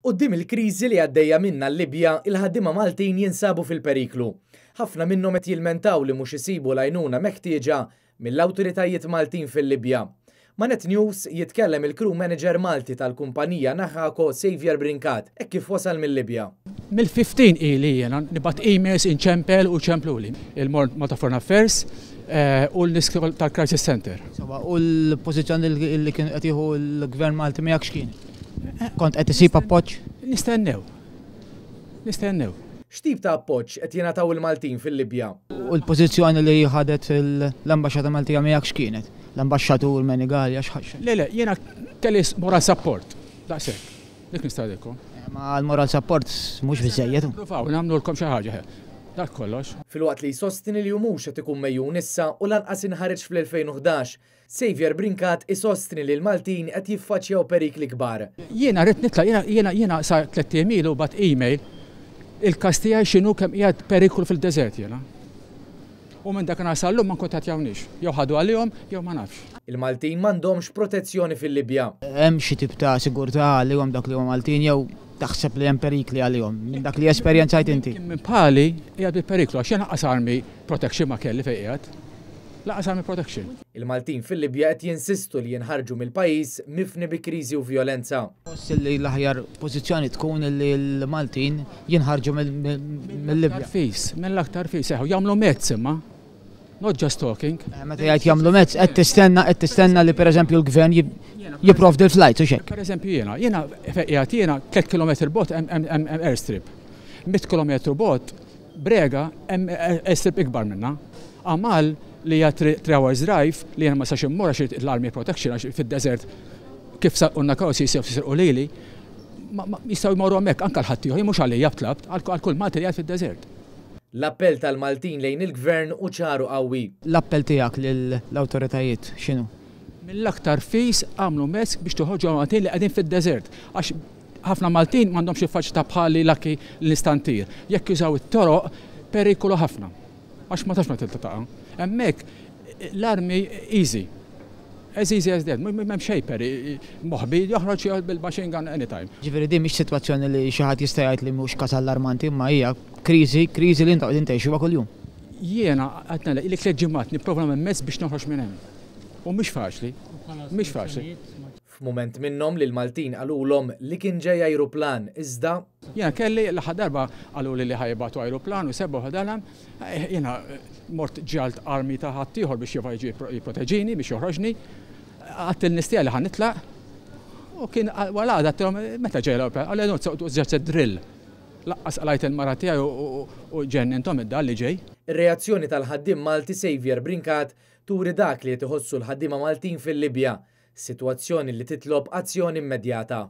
Quddiem il-kriżi li għaddejja minnha l-Libja, il-ħaddiema Maltin jinsabu fil-periklu. Ħafna minnhom qed jilmentaw li mhux isibu l-għajnuna meħtieġa mill-awtoritajiet Maltin fil-Libja. Ma' Net News jitkellem il-crew manager Malti tal-kumpanija Naħako Xavier Brincat hekk kif wasal mill-Libja. Mill-15 ili jena nibat emails inċempel u ċempluli il-Malta Foreign Affairs u l-nisk tal-Crisis Center. U l-pożizzjoni li kien qed jieħu l-Gvern Malti miegħek x'kien? Kont qed isib appoġġ? Nistennew. X'tip ta' appoġġ qed jingħataw il-Maltin fil-Libja? U l-pożizzjoni li ħadet l-ambaxxata Maltija miegħek x'kienet? L-ambaxxatur Menigali għax ħaxxa. Le, jiena kelli moral support. Daqshekk. Dik nista' ngħidilkom. Ma l-moral support mhux biżejjed. Provaw nagħmlulkom xi ħaġa. Dak kollox. Filwaqt li jsostini li mhux qed ikun mejjun issa u lanqas inħareġ fl-2011, Xavier Brincat isostini li l-Maltin qed jiffaċċjaw perikli kbar. Jiena rrid nitlaq, jiena sa 3 emilu bat email il-każ tiegħi x'inhu kemm qiegħed periklu fil-deżert jiena. U minn dak nasallhom ma nkuntattjawniex. Jew ħadu għalihom jew ma nafx. Il-Maltin m'għandhomx protezzjoni fil-Libja. Hemm xi tip ta' sigurtà għalihom dak li huma Maltin jew taħseb li hemm perikli għalihom minn dak li esperjenzajt inti. Minn bħali qiegħed bil-periklu għax jiena laqas army protection ma kelli fejn qiegħed. Laqas army protection. Il-Maltin fil-Libja qed jinsistu li jinħarġu mill-pajjiż mifni bi kriżi u vjolenza. Li l-aħjar pożizzjoni tkun li l-Maltin jinħarġu mill-Libja. Mill-aktar fis, jagħmlu mezz imma. Not just talking. Meta jgħid jagħmlu mezz qed tistenna li pereżempju l-gvern jipprovdi l-flights u xek. Pereżempju jiena qiegħed jiena 3 km bot hemm airstrip. 100 km bot Brega hemm airstrip ikbar minnha. Amal li hija 3 hours drive li jiena ma sax immur għax l-army protection għax fid-desert kif saqulna kawsi jisirqu lili jistgħu jmorru hemmhekk anke l-ħadd ieħor mhux għalija tlabt għal kull Malti li qiegħed fid-desert. L-appell tal-Maltin lejn il-Gvern u ċaru qawwi. L-appell tiegħek lill-awtoritajiet x'inhu? Mill-aktar fis għamlu mezz biex toħorġu Maltin li qegħdin fid-desert għax ħafna Maltin m'għandhomx il-faċilità bħali laki l-istantir. Jekk jużaw it-toroq perikolu ħafna għax ma tax ma tiltaqa'. Hemmhekk l-armi easy. As easy as that, m'hemm xejn moħbi joħroġ bil-machine gun anytime. Ġifieri din mhix sitwazzjoni li xi ħadd jista' jgħid li mhux każ allarmanti imma hija kriżi li inta qegħdin tgħixuha kuljum. Jiena qed nagħlaq ilek 3 ġimgħat nipprova nagħmel mezz biex noħroġ minn hemm. U mhix faċli. Mhix faċli. F'mument minnhom li l-Maltin qalulhom li kien ġej ajruplan iżda. Jiena kelli l-aħħar darba qalu li ħajbatu ajruplan u sebgħu ħadalan, jiena mort ġalt armi ta' ħadd ieħor biex jiġi jipproteġini biex joħroġni. Għatt il-nistija li ħanitla u kien wara għadattilhom meta ġej l-ajruplan għalli noqgħod drill. Laqqas għalajt il-mara tiegħi u ġenninthom id-dal li ġej. Ir-reazzjoni tal-ħaddiem Malti Xavier Brincat turi dak li qed iħossu l-ħaddiema Maltin fil-Libja, sitwazzjoni li titlob azzjoni immedjata.